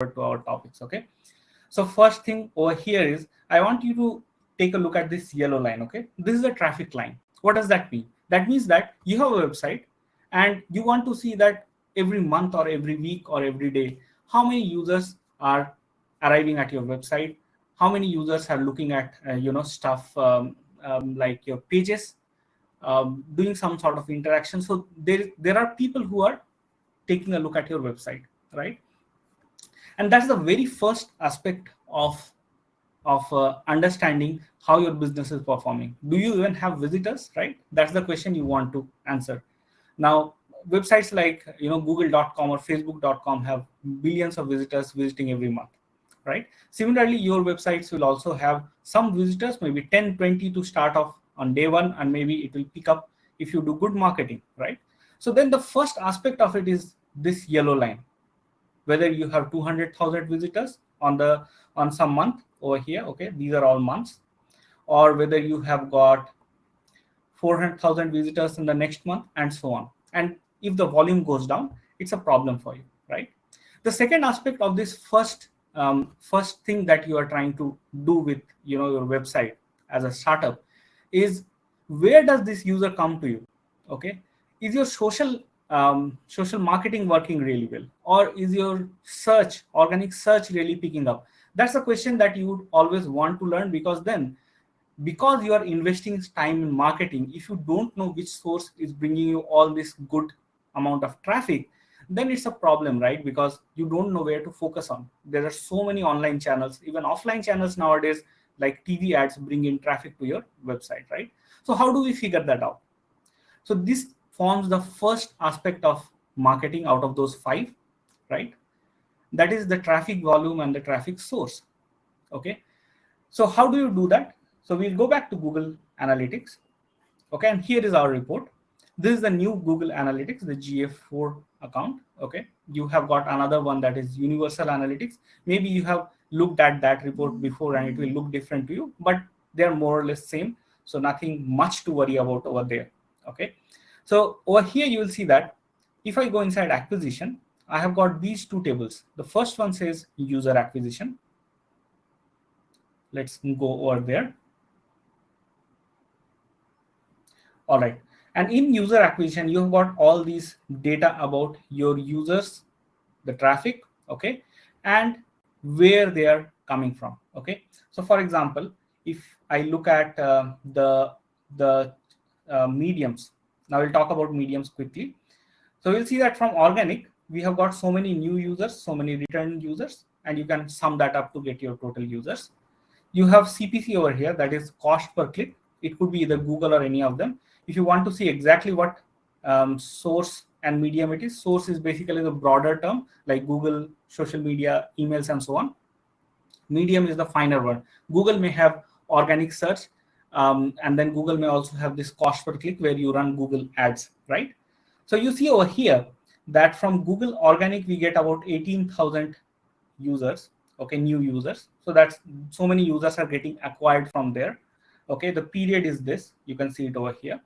to our topics. Okay, so first thing over here is I want you to take a look at this yellow line. Okay, this is the traffic line. What does that mean? That means that you have a website and you want to see that every month or every week or every day how many users are arriving at your website, how many users are looking at stuff like your pages, doing some sort of interaction. So there are people who are taking a look at your website, right? And that's the very first aspect of understanding how your business is performing. Do you even have visitors, right? That's the question you want to answer. Now, websites like google.com or facebook.com have billions of visitors visiting every month, right? Similarly, your websites will also have some visitors, maybe 10, 20 to start off on day one, and maybe it will pick up if you do good marketing, right? So then the first aspect of it is this yellow line. Whether you have 200,000 visitors on some month over here, okay, these are all months, or whether you have got 400,000 visitors in the next month, and so on. And if the volume goes down, it's a problem for you, right? The second aspect of this first thing that you are trying to do with your website as a startup is, where does this user come to you? Okay, is your social marketing working really well, or is your organic search really picking up? That's a question that you would always want to learn, because you are investing time in marketing, if you don't know which source is bringing you all this good amount of traffic, then it's a problem, right? Because you don't know where to focus on. There are so many online channels, even offline channels nowadays, like TV ads bring in traffic to your website, right? So how do we figure that out? So this forms the first aspect of marketing out of those 5, right? That is the traffic volume and the traffic source. Okay, so how do you do that? So we'll go back to Google Analytics. Okay, and here is our report. This is the new Google Analytics, the GA4 account. Okay, you have got another one that is Universal Analytics. Maybe you have looked at that report before and it will look different to you, but they're more or less same. So nothing much to worry about over there. Okay, so over here you will see that if I go inside acquisition, I have got these 2 tables. The first one says user acquisition. Let's go over there. All right. And in user acquisition, you've got all these data about your users, the traffic, okay, and where they are coming from. Okay. So for example, if I look at the mediums, now we'll talk about mediums quickly. So we'll see that from organic, we have got so many new users, so many return users, and you can sum that up to get your total users. You have CPC over here, that is cost per click. It could be either Google or any of them. If you want to see exactly what source and medium it is, source is basically the broader term like Google, social media, emails, and so on. Medium is the finer one. Google may have organic search, and then Google may also have this cost per click where you run Google ads, right? So you see over here that from Google organic, we get about 18,000 users, okay, new users. So that's so many users are getting acquired from there. Okay, the period is this, you can see it over here.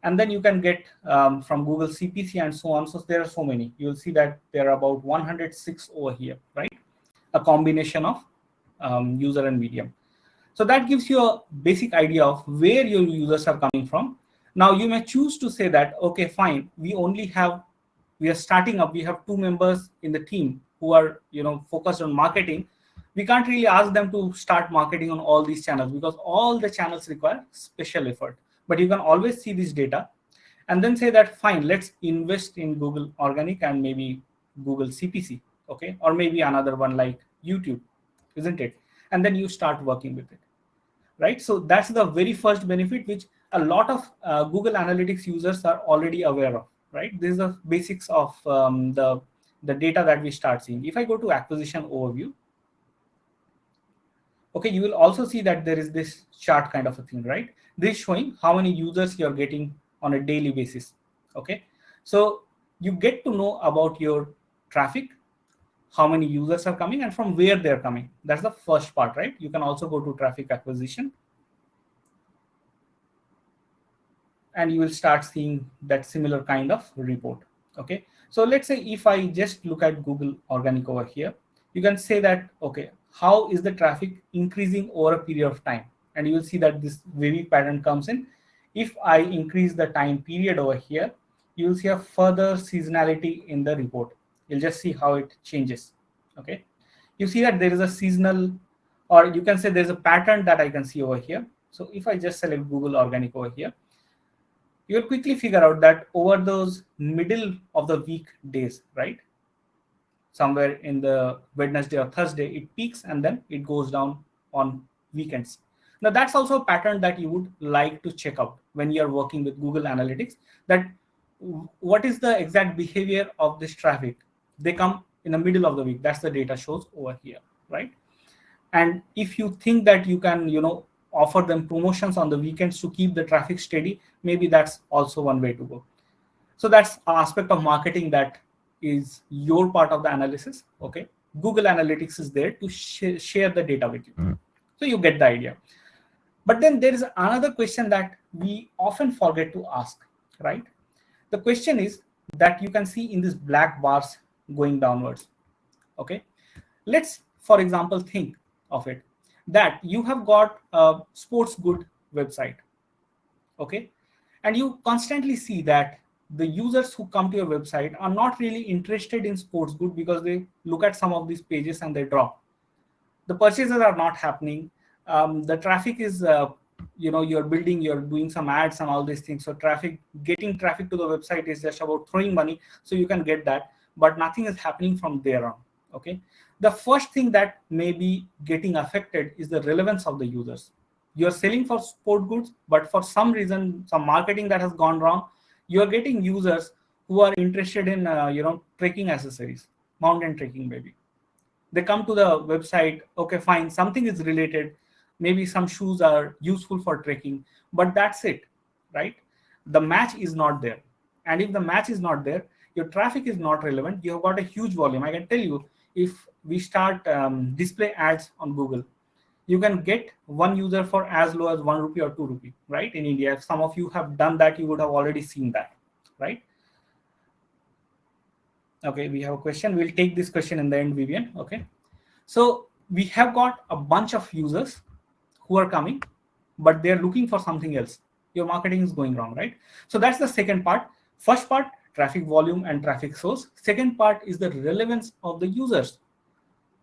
And then you can get from Google CPC and so on. So there are so many. You'll see that there are about 106 over here, right? A combination of user and medium. So that gives you a basic idea of where your users are coming from. Now you may choose to say that, okay, fine, we are starting up, we have 2 members in the team who are focused on marketing. We can't really ask them to start marketing on all these channels because all the channels require special effort. But you can always see this data and then say that, fine, let's invest in Google Organic and maybe Google CPC, okay? Or maybe another one like YouTube, isn't it? And then you start working with it, right? So that's the very first benefit, which a lot of Google Analytics users are already aware of, right? This is the basics of the data that we start seeing. If I go to acquisition overview, okay, you will also see that there is this chart kind of a thing, right? This is showing how many users you're getting on a daily basis, okay? So you get to know about your traffic, how many users are coming and from where they're coming. That's the first part, right? You can also go to traffic acquisition and you will start seeing that similar kind of report, okay? So let's say if I just look at Google Organic over here, you can say that, okay, how is the traffic increasing over a period of time? And you will see that this wavy pattern comes in. If I increase the time period over here, you will see a further seasonality in the report. You'll just see how it changes. Okay, you see that there is a seasonal, or you can say there's a pattern that I can see over here. So if I just select Google Organic over here, you'll quickly figure out that over those middle of the week days, right? Somewhere in the Wednesday or Thursday, it peaks and then it goes down on weekends. Now that's also a pattern that you would like to check out when you're working with Google Analytics, that what is the exact behavior of this traffic. They come in the middle of the week. That's the data shows over here, right? And if you think that you can, offer them promotions on the weekends to keep the traffic steady, maybe that's also one way to go. So that's an aspect of marketing that is your part of the analysis. Okay, Google Analytics is there to share the data with you. So you get the idea. But then there is another question that we often forget to ask, right? The question is that you can see in these black bars going downwards. Okay, let's, for example, think of it that you have got a sports good website. Okay, and you constantly see that the users who come to your website are not really interested in sports good, because they look at some of these pages and they drop. The purchases are not happening. The traffic is, you're building, you're doing some ads and all these things. So getting traffic to the website is just about throwing money. So you can get that, but nothing is happening from there on. Okay. The first thing that may be getting affected is the relevance of the users. You're selling for sport goods, but for some reason, some marketing that has gone wrong, you're getting users who are interested in, trekking accessories, mountain trekking maybe. They come to the website, okay, fine, something is related. Maybe some shoes are useful for trekking, but that's it, right? The match is not there. And if the match is not there, your traffic is not relevant. You have got a huge volume. I can tell you, if we start display ads on Google, you can get one user for as low as 1 rupee or 2 rupee, right? In India, if some of you have done that, you would have already seen that, right? Okay, we have a question. We'll take this question in the end, Vivian. Okay, so we have got a bunch of users who are coming, but they're looking for something else. Your marketing is going wrong, right? So that's the second part. First part, traffic volume and traffic source. Second part is the relevance of the users.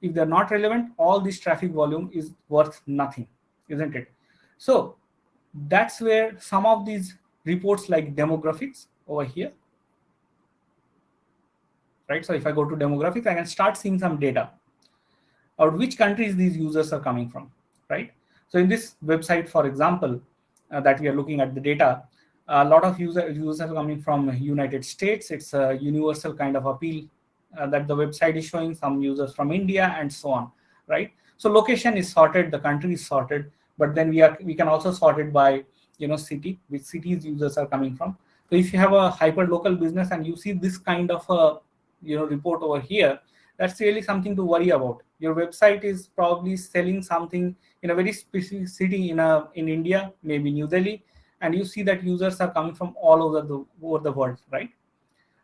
If they're not relevant, all this traffic volume is worth nothing, isn't it? So that's where some of these reports like demographics over here, right? So if I go to demographics, I can start seeing some data or which countries these users are coming from, right? So in this website, for example, that we are looking at the data, a lot of users are coming from United States. It's a universal kind of appeal that the website is showing. Some users from India and so on, right? So location is sorted, the country is sorted, but then we can also sort it by city, which cities users are coming from. So if you have a hyper local business and you see this kind of a report over here, that's really something to worry about. Your website is probably selling something in a very specific city in India, maybe New Delhi, and you see that users are coming from all over the world, right?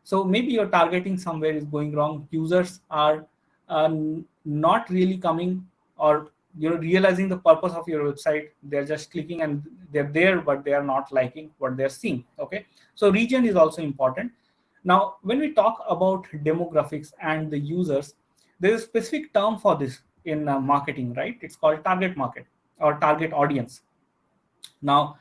So maybe your targeting somewhere is going wrong. Users are not really coming or realizing the purpose of your website. They're just clicking and they're there, but they are not liking what they're seeing. Okay, so region is also important. Now, when we talk about demographics and the users, there is a specific term for this in marketing, right? It's called target market or target audience. Now,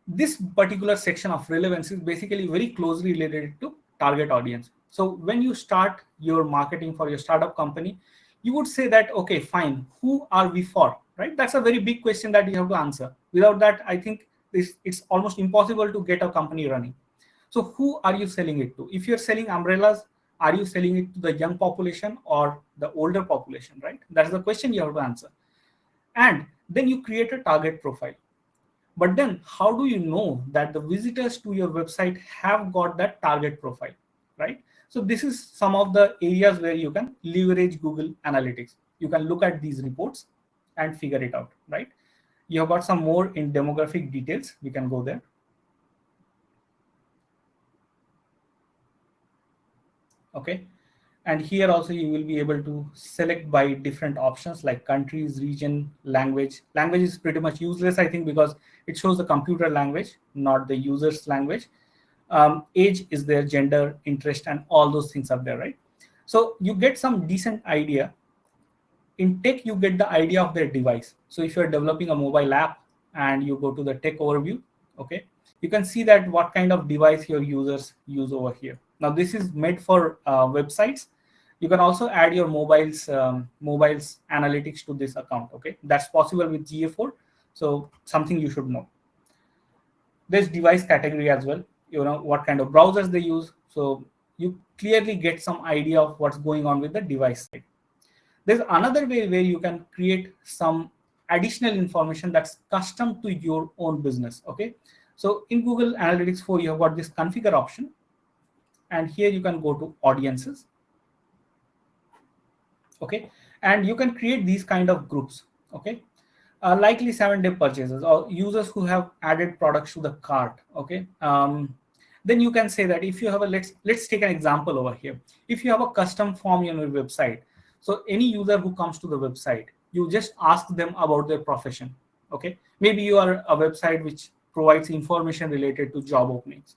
this particular section of relevance is basically very closely related to target audience. So when you start your marketing for your startup company, you would say that, okay, fine, who are we for, right? That's a very big question that you have to answer. Without that, I think it's almost impossible to get a company running. So who are you selling it to? If you're selling umbrellas, are you selling it to the young population or the older population, right? That's the question you have to answer. And then you create a target profile. But then how do you know that the visitors to your website have got that target profile, right? So this is some of the areas where you can leverage Google Analytics. You can look at these reports and figure it out, right? You have got some more in demographic details. We can go there. Okay. And here also you will be able to select by different options like countries, region, language. Language is pretty much useless, I think, because it shows the computer language, not the user's language. Age is there, gender, interest, and all those things are there, right? So you get some decent idea. In tech, you get the idea of their device. So if you're developing a mobile app and you go to the tech overview, okay, you can see that what kind of device your users use over here. Now this is made for websites. You can also add your mobiles analytics to this account. Okay, that's possible with GA4. So something you should know. There's device category as well. You know what kind of browsers they use. So you clearly get some idea of what's going on with the device side. There's another way where you can create some additional information that's custom to your own business. Okay, so in Google Analytics 4, you have got this configure option, and here you can go to audiences. Okay, and you can create these kind of groups. Okay, likely 7-day purchases or users who have added products to the cart. Okay, then you can say that if you have a let's take an example over here. If you have a custom form on your website, so any user who comes to the website, you just ask them about their profession. Okay, maybe you are a website which provides information related to job openings.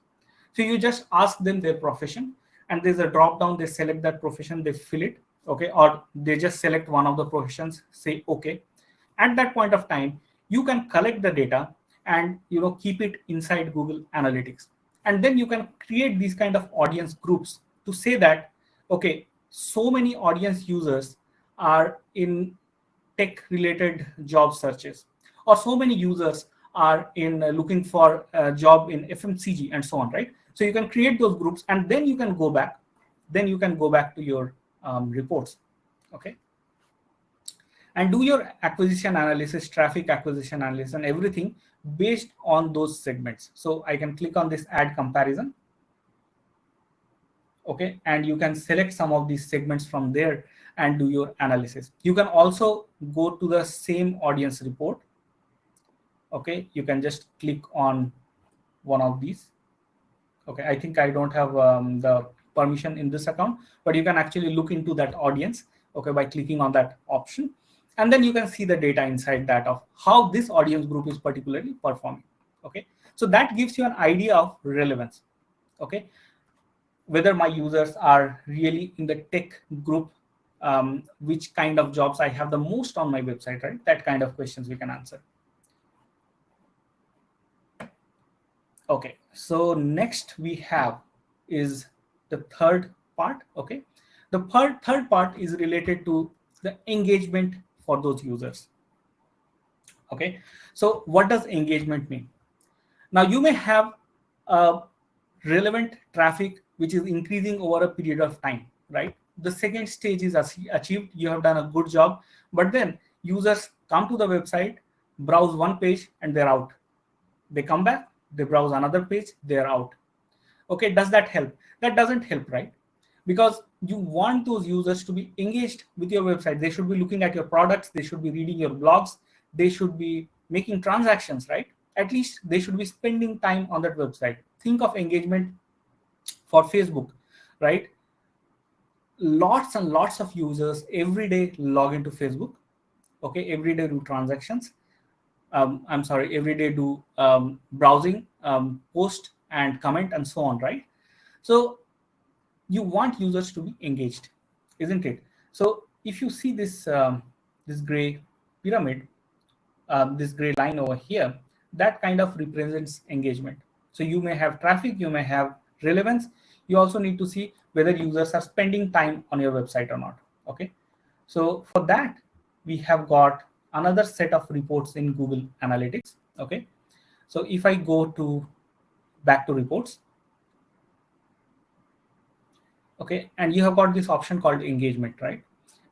So you just ask them their profession, and there's a drop down. They select that profession, they fill it. Okay, or they just select one of the professions, say okay. At that point of time, you can collect the data and keep it inside Google Analytics, and then you can create these kind of audience groups to say that, okay, so many audience users are in tech related job searches, or so many users are in looking for a job in FMCG and so on, right? So you can create those groups, and then you can go back to your reports. Okay, and do your acquisition analysis, traffic acquisition analysis, and everything based on those segments. So I can click on this add comparison. Okay, and you can select some of these segments from there and do your analysis. You can also go to the same audience report. Okay, you can just click on one of these. Okay, I think I don't have the permission in this account, but you can actually look into that audience, okay, by clicking on that option. And then you can see the data inside that of how this audience group is particularly performing. Okay, so that gives you an idea of relevance. Okay, whether my users are really in the tech group, which kind of jobs I have the most on my website, right? That kind of questions we can answer. Okay, so next we have is the third part. Okay, the third part is related to the engagement for those users. Okay, so what does engagement mean? Now you may have a relevant traffic which is increasing over a period of time, right? The second stage is achieved. You have done a good job, but then users come to the website, browse one page, and they're out. They come back, they browse another page, they're out. Okay, does that help? That doesn't help, right? Because you want those users to be engaged with your website. They should be looking at your products, they should be reading your blogs, they should be making transactions, right? At least they should be spending time on that website. Think of engagement for Facebook, right? Lots and lots of users every day log into Facebook. Okay, every day do transactions. Every day do browsing, post and comment and so on, right? So you want users to be engaged, isn't it? So if you see this this gray pyramid, this gray line over here, that kind of represents engagement. So you may have traffic, you may have relevance. You also need to see whether users are spending time on your website or not. Okay, so for that we have got another set of reports in Google Analytics. Okay, so if I go to back to reports, okay, and you have got this option called engagement, right?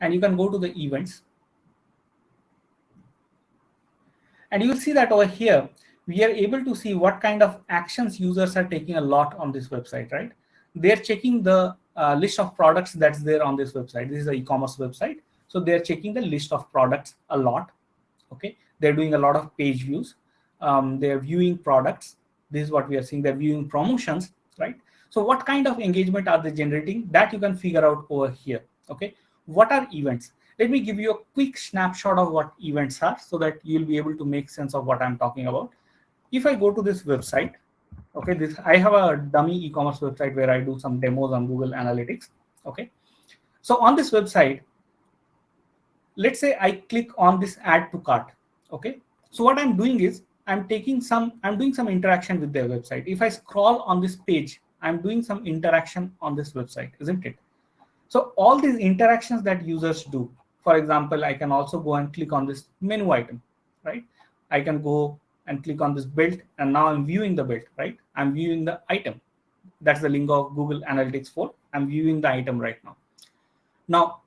And you can go to the events, and you will see that over here we are able to see what kind of actions users are taking a lot on this website, right? They're checking the list of products that's there on this website. This is an e-commerce website, so they're checking the list of products a lot. Okay, they're doing a lot of page views. They're viewing products. This is what we are seeing. They're viewing promotions, right? So what kind of engagement are they generating? That you can figure out over here. Okay, what are events? Let me give you a quick snapshot of what events are so that you'll be able to make sense of what I'm talking about. If I go to this website, okay, this I have a dummy e-commerce website where I do some demos on Google Analytics. Okay, so on this website, let's say I click on this add to cart. Okay, so what I'm doing is I'm doing some interaction with their website. If I scroll on this page, I'm doing some interaction on this website, isn't it? So all these interactions that users do, for example, I can also go and click on this menu item, right? I can go and click on this belt, and now I'm viewing the belt, right? I'm viewing the item. That's the link of Google Analytics 4. I'm viewing the item right now. Now,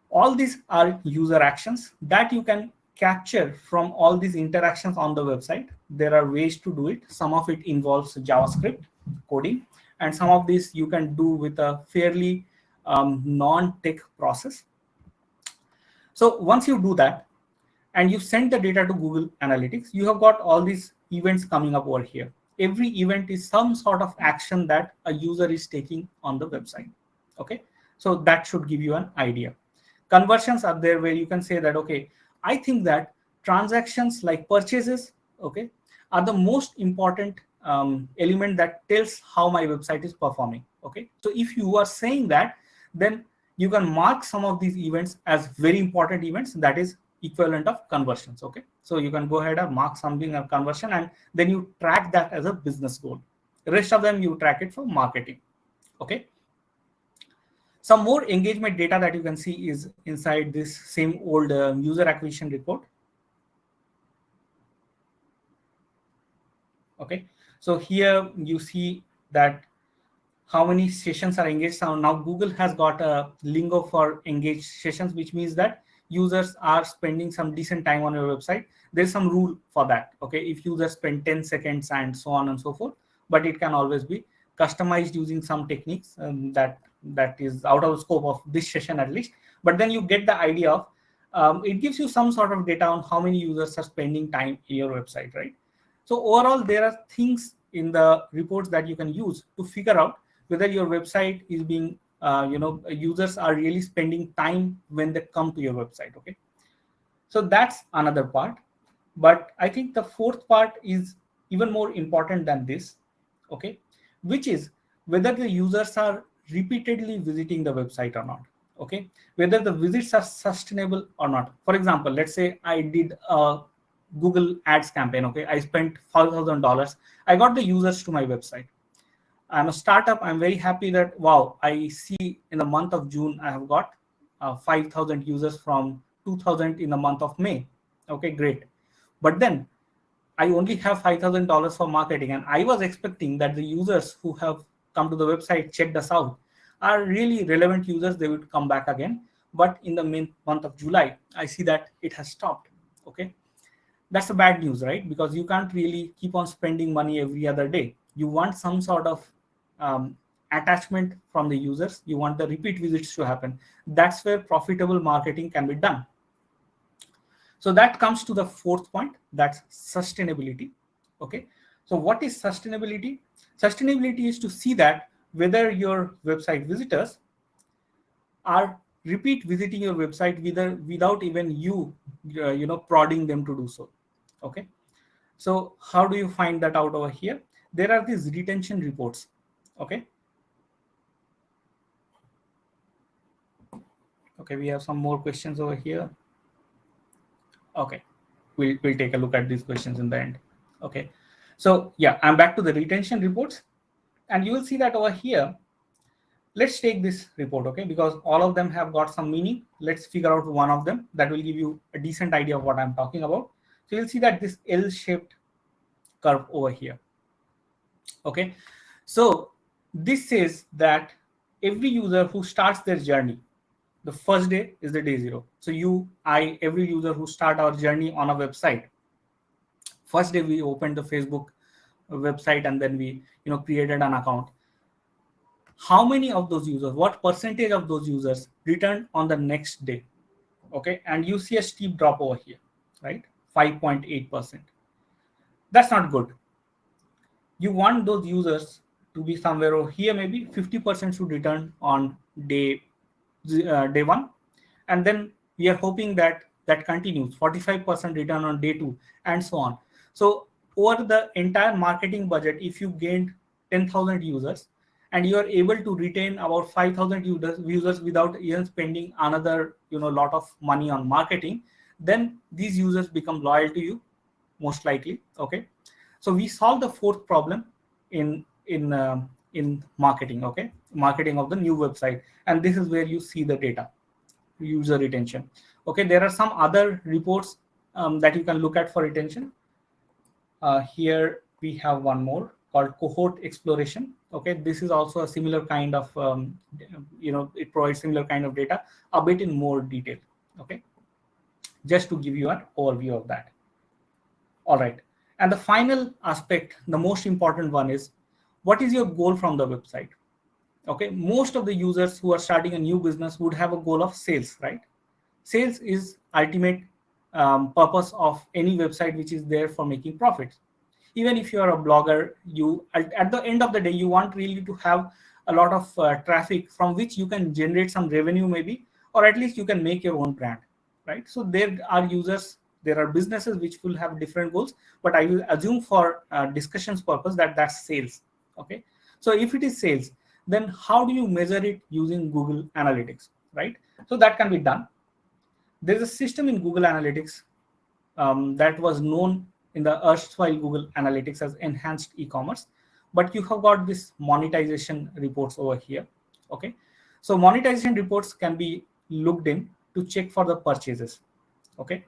all these are user actions that you can capture from all these interactions on the website. There are ways to do it. Some of it involves JavaScript coding, and some of this you can do with a fairly non-tech process. So once you do that and you send the data to Google Analytics, you have got all these events coming up over here. Every event is some sort of action that a user is taking on the website. Okay, so that should give you an idea. Conversions are there where you can say that, okay, I think that transactions like purchases, okay, are the most important element that tells how my website is performing. Okay, so if you are saying that, then you can mark some of these events as very important events, that is equivalent of conversions. Okay, so you can go ahead and mark something a conversion, and then you track that as a business goal. The rest of them you track it for marketing. Okay, some more engagement data that you can see is inside this same old user acquisition report. Okay, so here you see that how many sessions are engaged. So now Google has got a lingo for engaged sessions, which means that users are spending some decent time on your website. There's some rule for that. Okay, if users spend 10 seconds and so on and so forth, but it can always be customized using some techniques that is out of the scope of this session at least. But then you get the idea of it gives you some sort of data on how many users are spending time in your website, right? So overall, there are things in the reports that you can use to figure out whether your website is being, users are really spending time when they come to your website. Okay, so that's another part. But I think the fourth part is even more important than this. Okay, which is whether the users are repeatedly visiting the website or not. Okay, whether the visits are sustainable or not. For example, let's say I did a Google ads campaign. Okay, I spent $5,000. I got the users to my website. I'm a startup. I'm very happy that, wow, I see in the month of June, I have got 5,000 users from 2,000 in the month of May. Okay, great. But then I only have $5,000 for marketing. And I was expecting that the users who have come to the website, checked us out, are really relevant users. They would come back again. But in the month of July, I see that it has stopped. Okay, that's a bad news, right? Because you can't really keep on spending money every other day. You want some sort of attachment from the users. You want the repeat visits to happen. That's where profitable marketing can be done. So that comes to the fourth point, that's sustainability. Okay, so what is sustainability? Sustainability is to see that whether your website visitors are repeat visiting your website without even you prodding them to do so. Okay, so how do you find that out over here? There are these retention reports. Okay, we have some more questions over here. Okay, we'll take a look at these questions in the end. Okay, so yeah, I'm back to the retention reports, and you will see that over here. Let's take this report, okay, because all of them have got some meaning. Let's figure out one of them that will give you a decent idea of what I'm talking about. So you'll see that this L-shaped curve over here. Okay, so this says that every user who starts their journey, the first day is the day zero. So every user who start our journey on a website, first day we opened the Facebook website and then we created an account. How many of those users, what percentage of those users returned on the next day? Okay, and you see a steep drop over here, right? 5.8%. That's not good. You want those users to be somewhere over here, maybe 50% should return on day one, and then we are hoping that that continues 45% return on day 2, and so on. So over the entire marketing budget, if you gained 10,000 users and you are able to retain about 5,000 users without even spending another lot of money on marketing, then these users become loyal to you, most likely. Okay, so we solve the fourth problem in marketing. Okay, marketing of the new website, and this is where you see the data, user retention. Okay, there are some other reports that you can look at for retention. Here we have one more called Cohort Exploration. Okay, this is also a similar kind of it provides similar kind of data, a bit in more detail. Okay, just to give you an overview of that. All right, and the final aspect, the most important one, is what is your goal from the website? Okay, most of the users who are starting a new business would have a goal of sales, right? Sales is ultimate purpose of any website which is there for making profits. Even if you are a blogger, you at the end of the day, you want really to have a lot of traffic from which you can generate some revenue, maybe, or at least you can make your own brand, right? So there are users, there are businesses which will have different goals, but I will assume for discussions purpose that that's sales. Okay, so if it is sales, then how do you measure it using Google Analytics, right? So that can be done. There's a system in Google Analytics that was known in the erstwhile Google Analytics as enhanced e-commerce, but you have got this monetization reports over here. Okay, so monetization reports can be looked in to check for the purchases. Okay,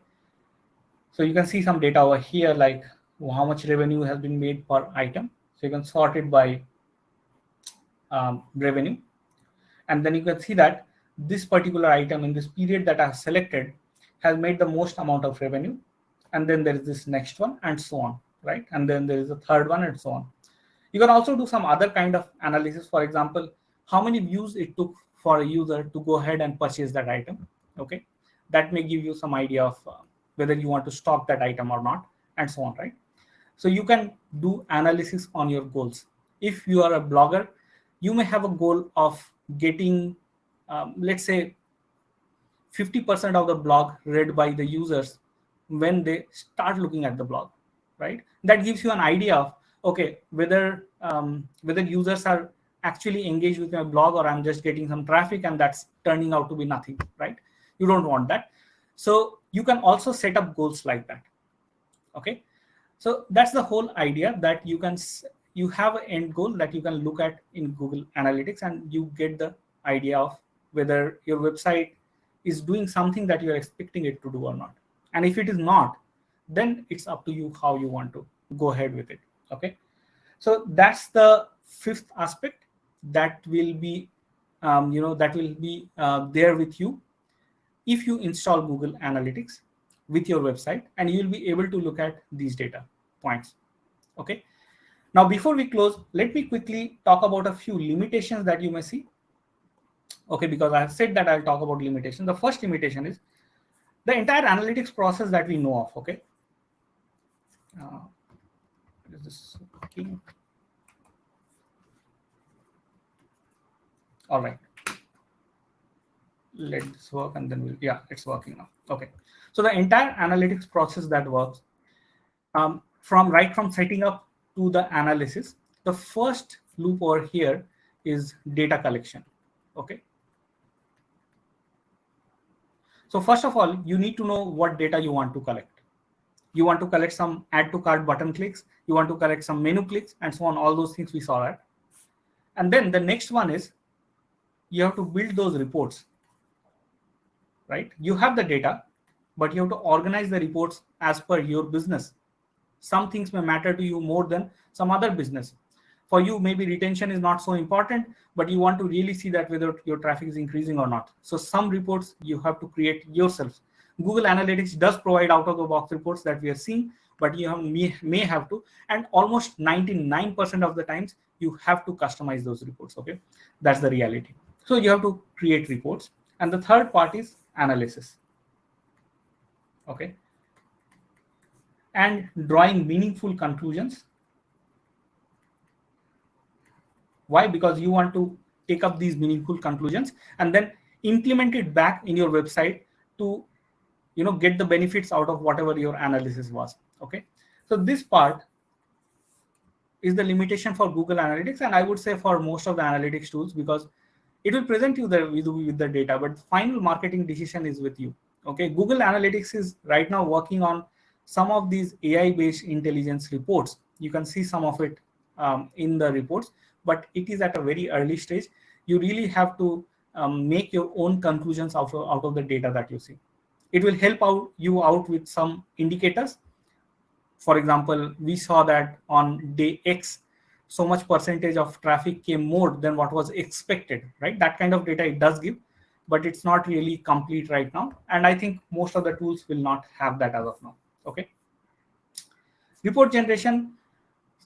so you can see some data over here, like how much revenue has been made per item. So you can sort it by revenue, and then you can see that this particular item in this period that I have selected has made the most amount of revenue, and then there is this next one, and so on, right? And then there is a third one, and so on. You can also do some other kind of analysis. For example, how many views it took for a user to go ahead and purchase that item. Okay, that may give you some idea of whether you want to stock that item or not, and so on, right? So you can do analysis on your goals. If you are a blogger, you may have a goal of getting, let's say, 50% of the blog read by the users when they start looking at the blog, right? That gives you an idea of, okay, whether users are actually engaged with my blog, or I'm just getting some traffic and that's turning out to be nothing, right? You don't want that. So you can also set up goals like that. Okay, so that's the whole idea, that you have an end goal that you can look at in Google Analytics, and you get the idea of whether your website is doing something that you're expecting it to do or not. And if it is not, then it's up to you how you want to go ahead with it. Okay, so that's the fifth aspect that will be there with you if you install Google Analytics with your website, and you will be able to look at these data points. Okay, now before we close, let me quickly talk about a few limitations that you may see. Okay, because I have said that I'll talk about limitations. The first limitation is the entire analytics process that we know of. Okay, is this working? All right, let this work, and then yeah, it's working now. Okay, so the entire analytics process that works from setting up to the analysis, the first loop over here is data collection. Okay, so first of all, you need to know what data you want to collect. You want to collect some add to cart button clicks, you want to collect some menu clicks, and so on, all those things we saw that. And then the next one is you have to build those reports, right? You have the data, but you have to organize the reports as per your business. Some things may matter to you more than some other business. For you, maybe retention is not so important, but you want to really see that whether your traffic is increasing or not. So some reports you have to create yourself. Google Analytics does provide out-of-the-box reports that we are seeing, but you may have to, and almost 99% of the times you have to customize those reports. Okay, that's the reality. So you have to create reports, and the third part is analysis. Okay, and drawing meaningful conclusions. Why? Because you want to take up these meaningful conclusions and then implement it back in your website to get the benefits out of whatever your analysis was. Okay, so this part is the limitation for Google Analytics, and I would say for most of the analytics tools, because it will present you with the data, but final marketing decision is with you. Okay, Google Analytics is right now working on some of these AI-based intelligence reports. You can see some of it in the reports, but it is at a very early stage. You really have to make your own conclusions out of the data that you see. It will help you out with some indicators. For example, we saw that on day X, so much percentage of traffic came more than what was expected, right? That kind of data it does give, but it's not really complete right now. And I think most of the tools will not have that as of now. Okay. Report generation.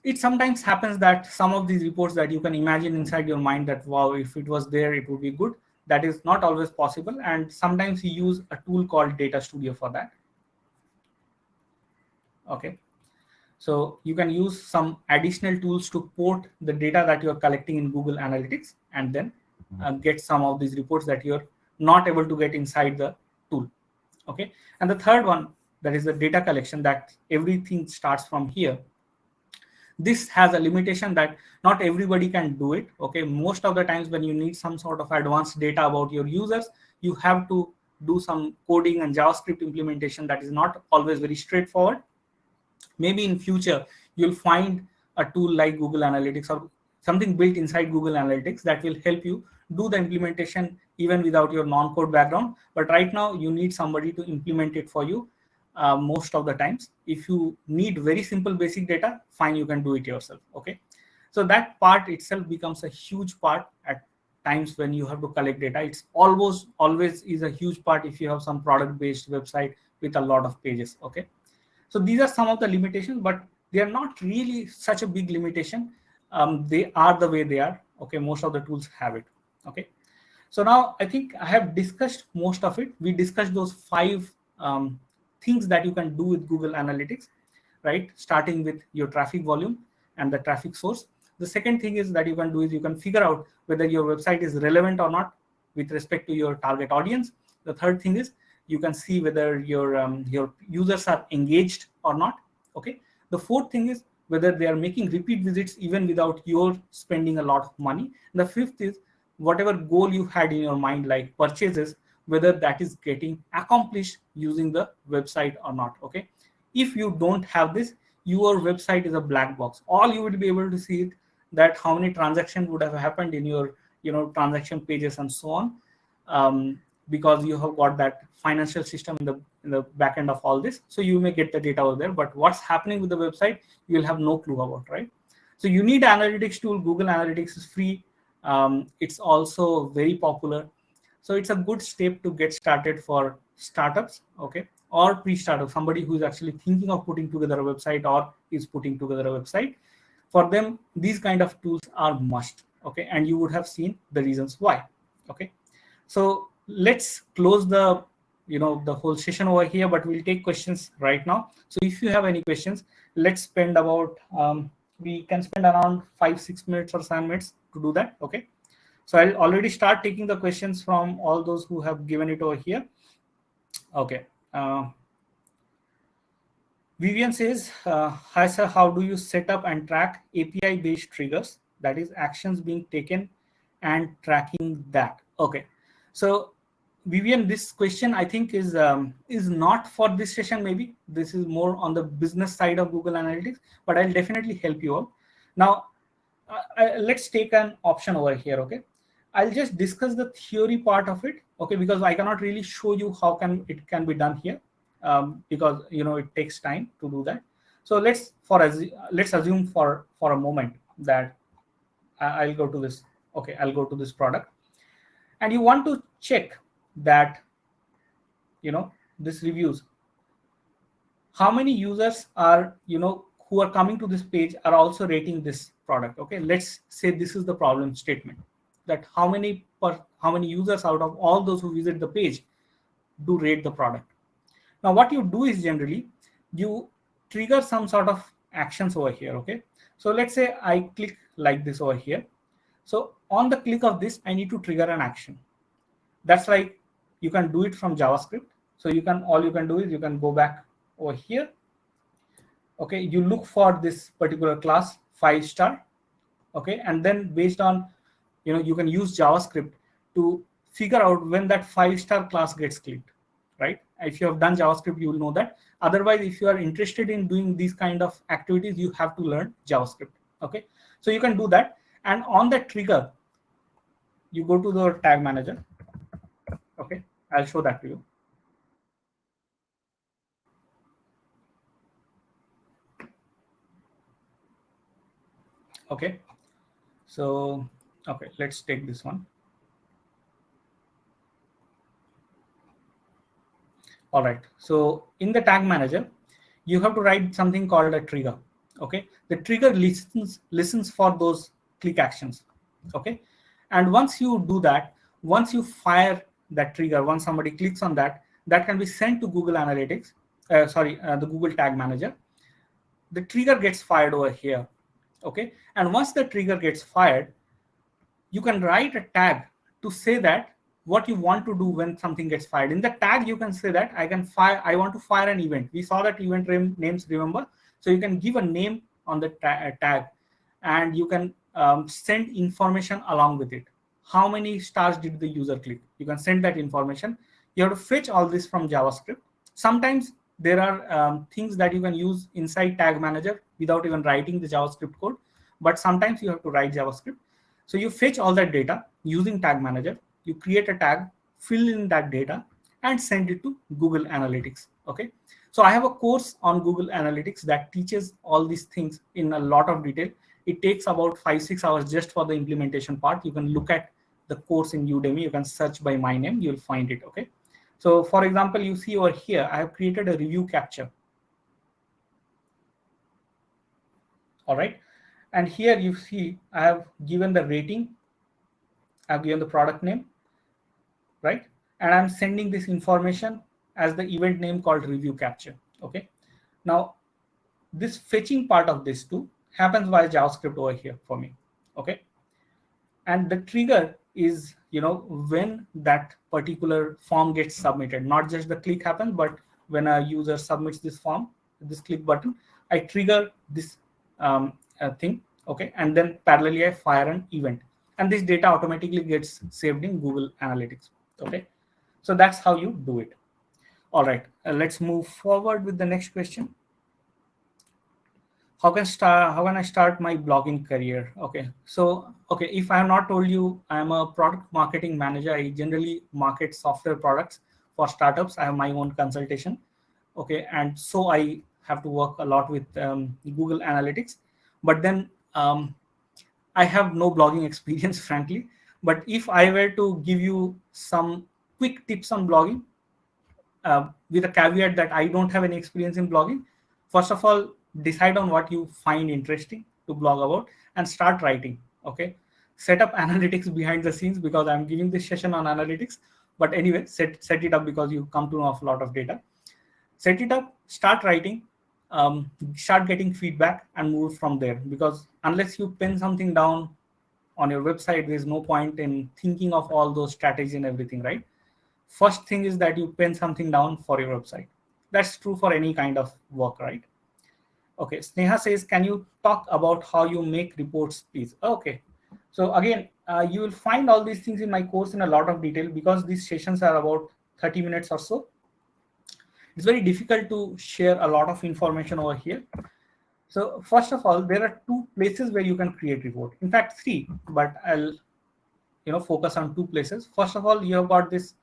It sometimes happens that some of these reports that you can imagine inside your mind that, wow, if it was there, it would be good. That is not always possible. And sometimes you use a tool called Data Studio for that. Okay. So you can use some additional tools to port the data that you're collecting in Google Analytics and then get some of these reports that you're not able to get inside the tool. Okay. And the third one, that is the data collection, that everything starts from here. This has a limitation that not everybody can do it. Okay. Most of the times when you need some sort of advanced data about your users, you have to do some coding and JavaScript implementation that is not always very straightforward. Maybe in future you'll find a tool like Google Analytics or something built inside Google Analytics that will help you do the implementation even without your non-code background. But right now you need somebody to implement it for you most of the times. If you need very simple basic data, fine, you can do it yourself. Okay, so that part itself becomes a huge part at times when you have to collect data. It's always is a huge part if you have some product based website with a lot of pages. Okay, so these are some of the limitations, but they are not really such a big limitation. They are the way they are. Okay, most of the tools have it. Okay, so now I think I have discussed most of it. We discussed those 5 things that you can do with Google Analytics, right? Starting with your traffic volume and the traffic source. The second thing is that you can do is you can figure out whether your website is relevant or not with respect to your target audience. The third thing is you can see whether your users are engaged or not. Okay. The fourth thing is whether they are making repeat visits even without your spending a lot of money. And the fifth is whatever goal you had in your mind, like purchases, whether that is getting accomplished using the website or not. Okay. If you don't have this, your website is a black box. All you will be able to see it that how many transactions would have happened in your transaction pages and so on. Because you have got that financial system in the back end of all this. So you may get the data over there, but what's happening with the website, you will have no clue about, right? So you need analytics tool. Google Analytics is free. It's also very popular. So it's a good step to get started for startups, okay, or pre-startup, somebody who is actually thinking of putting together a website or is putting together a website. For them, these kind of tools are must, okay, and you would have seen the reasons why. Okay, so let's close the the whole session over here, but we'll take questions right now. So if you have any questions, let's spend about we can spend around 5-6 minutes or 7 minutes to do that. Okay, so I'll already start taking the questions from all those who have given it over here. Okay, Vivian says, hi sir, how do you set up and track API based triggers, that is actions being taken and tracking that? Okay, so Vivian, this question I think is not for this session. Maybe this is more on the business side of Google Analytics, but I'll definitely help you out. Now, let's take an option over here. Okay, I'll just discuss the theory part of it. Okay, because I cannot really show you how it can be done here, because it takes time to do that. So let's assume for a moment that I'll go to this. Okay, I'll go to this product, and you want to check that this reviews, how many users are who are coming to this page are also rating this product. Okay, let's say this is the problem statement, that how many users out of all those who visit the page do rate the product. Now what you do is generally you trigger some sort of actions over here. Okay, so let's say I click like this over here. So on the click of this, I need to trigger an action. That's like you can do it from JavaScript. So all you can do is you can go back over here. Okay, you look for this particular class 5-star. Okay, and then based on, you can use JavaScript to figure out when that 5-star class gets clicked, right? If you have done JavaScript, you will know that. Otherwise, if you are interested in doing these kind of activities, you have to learn JavaScript. Okay, so you can do that, and on that trigger, you go to the tag manager. Okay, I'll show that to you. Okay, so okay, let's take this one. All right, so in the tag manager, you have to write something called a trigger. Okay, the trigger listens for those click actions. Okay, and once you do that, once you fire that trigger, once somebody clicks on that, that can be sent to Google Analytics, the Google Tag Manager. The trigger gets fired over here. Okay, and once the trigger gets fired, you can write a tag to say that what you want to do when something gets fired. In the tag, you can say that I want to fire an event. We saw that event names, remember? So you can give a name on the tag, and you can send information along with it. How many stars did the user click? You can send that information. You have to fetch all this from JavaScript. Sometimes there are things that you can use inside Tag Manager without even writing the JavaScript code, but sometimes you have to write JavaScript. So you fetch all that data using Tag Manager, you create a tag, fill in that data, and send it to Google Analytics. Okay. So I have a course on Google Analytics that teaches all these things in a lot of detail. It takes about 5-6 hours just for the implementation part. You can look at the course in Udemy. You can search by my name, you'll find it. Okay. So for example, you see over here, I have created a review capture. All right. And here you see, I have given the rating, I've given the product name, right? And I'm sending this information as the event name called review capture. Okay. Now, this fetching part of this too happens via JavaScript over here for me. Okay. And the trigger is, when that particular form gets submitted, not just the click happens, but when a user submits this form, this click button, I trigger this thing. Okay. And then parallelly, I fire an event. And this data automatically gets saved in Google Analytics. Okay. So that's how you do it. All right. Let's move forward with the next question. How can I start my blogging career? Okay. So, if I have not told you, I'm a product marketing manager. I generally market software products for startups. I have my own consultation. Okay. And so I have to work a lot with Google Analytics. But then I have no blogging experience, frankly. But if I were to give you some quick tips on blogging, with a caveat that I don't have any experience in blogging, first of all, decide on what you find interesting to blog about and start writing. Okay. Set up analytics behind the scenes, because I'm giving this session on analytics. But anyway, set it up because you come to know of a lot of data. Set it up, start writing, start getting feedback, and move from there. Because unless you pen something down on your website, there's no point in thinking of all those strategies and everything, right? First thing is that you pen something down for your website. That's true for any kind of work, right? Okay, Sneha says, can you talk about how you make reports, please? Okay, so again, you will find all these things in my course in a lot of detail, because these sessions are about 30 minutes or so. It's very difficult to share a lot of information over here. So first of all, there are 2 places where you can create report. In fact, 3, but I'll focus on 2 places. First of all, you have got this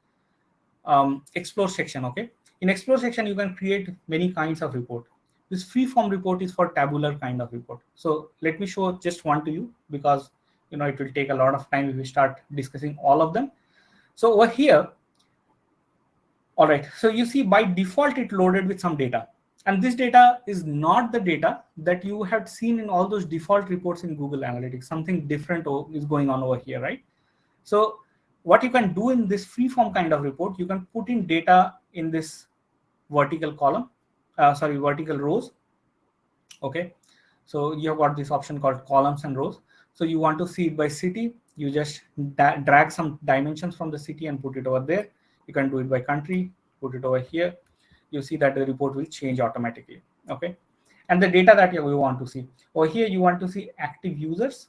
explore section. Okay, in explore section, you can create many kinds of report. This free form report is for tabular kind of report. So let me show just one to you, because it will take a lot of time if we start discussing all of them. So over here, all right, so you see by default it loaded with some data, and this data is not the data that you have seen in all those default reports in Google Analytics. Something different is going on over here, right? So what you can do in this freeform kind of report, you can put in data in this vertical column, vertical rows. Okay, so you have got this option called columns and rows. So you want to see it by city, you just drag some dimensions from the city and put it over there. You can do it by country, put it over here. You see that the report will change automatically. Okay. And the data that you want to see over here, you want to see active users,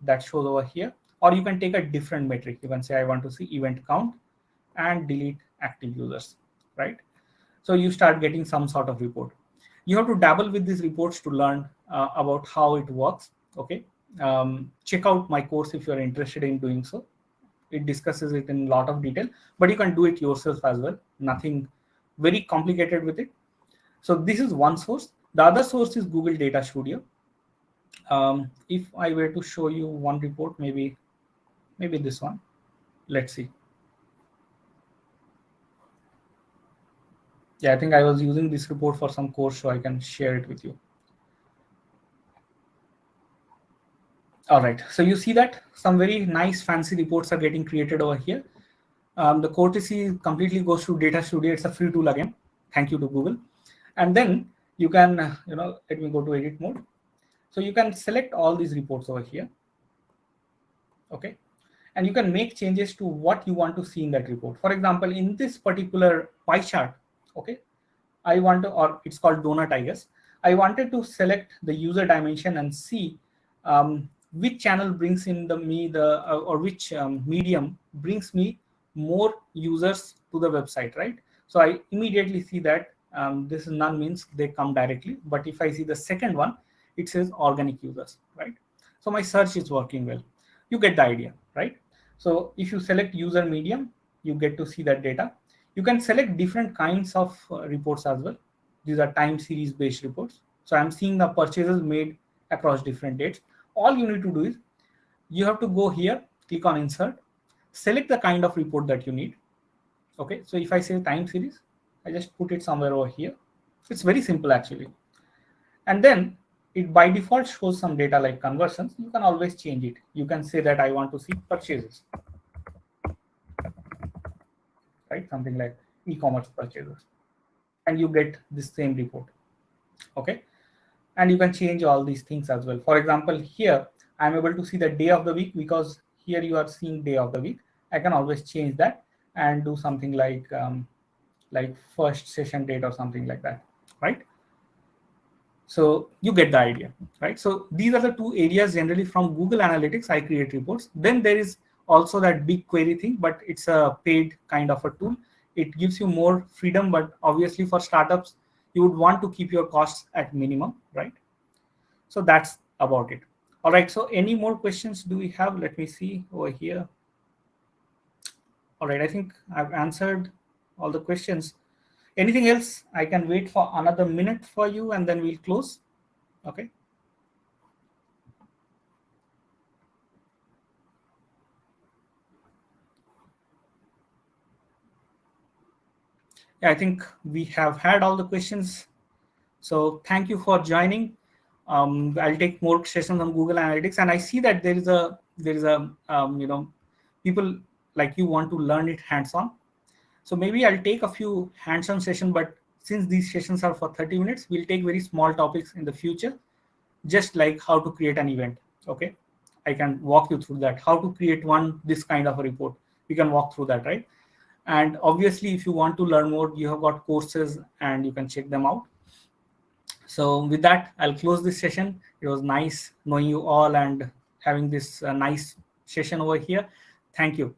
that shows over here. Or you can take a different metric. You can say I want to see event count and delete active users, right? So you start getting some sort of report. You have to dabble with these reports to learn about how it works. Okay. Check out my course if you're interested in doing so. It discusses it in a lot of detail, but you can do it yourself as well. Nothing very complicated with it. So this is one source. The other source is Google Data Studio. If I were to show you one report, maybe this one. Let's see. Yeah, I think I was using this report for some course, so I can share it with you. All right, so you see that some very nice fancy reports are getting created over here. The courtesy completely goes to Data Studio. It's a free tool again. Thank you to Google. And then you can, let me go to edit mode. So you can select all these reports over here. Okay. And you can make changes to what you want to see in that report. For example, in this particular pie chart, okay, I want to, or it's called donut, I guess. I wanted to select the user dimension and see which channel brings in or which medium brings me more users to the website, right? So I immediately see that this is none, means they come directly. But if I see the second one, it says organic users, right? So my search is working well. You get the idea, right? So if you select user medium, you get to see that data. You can select different kinds of reports as well. These are time series based reports. So I'm seeing the purchases made across different dates. All you need to do is you have to go here, click on insert, select the kind of report that you need. Okay, so if I say time series, I just put it somewhere over here. It's very simple actually. And then it by default shows some data like conversions. You can always change it. You can say that I want to see purchases, right? Something like e-commerce purchases, and you get this same report. Okay. And you can change all these things as well. For example, here I'm able to see the day of the week, because here you are seeing day of the week. I can always change that and do something like first session date or something like that, right? So you get the idea, right? So these are the two areas generally from Google Analytics I create reports. Then there is also that big query thing, but it's a paid kind of a tool. It gives you more freedom, but obviously for startups, you would want to keep your costs at minimum, right? So that's about it. All right, so any more questions do we have? Let me see over here. All right, I think I've answered all the questions. Anything else? I can wait for another minute for you and then we'll close. Okay. Yeah, I think we have had all the questions. So thank you for joining. I'll take more sessions on Google Analytics, and I see that there is a people like you want to learn it hands-on. So maybe I'll take a few hands-on sessions, but since these sessions are for 30 minutes, we'll take very small topics in the future, just like how to create an event. Okay, I can walk you through that. How to create this kind of a report. We can walk through that, right? And obviously, if you want to learn more, you have got courses and you can check them out. So with that, I'll close this session. It was nice knowing you all and having this nice session over here. Thank you.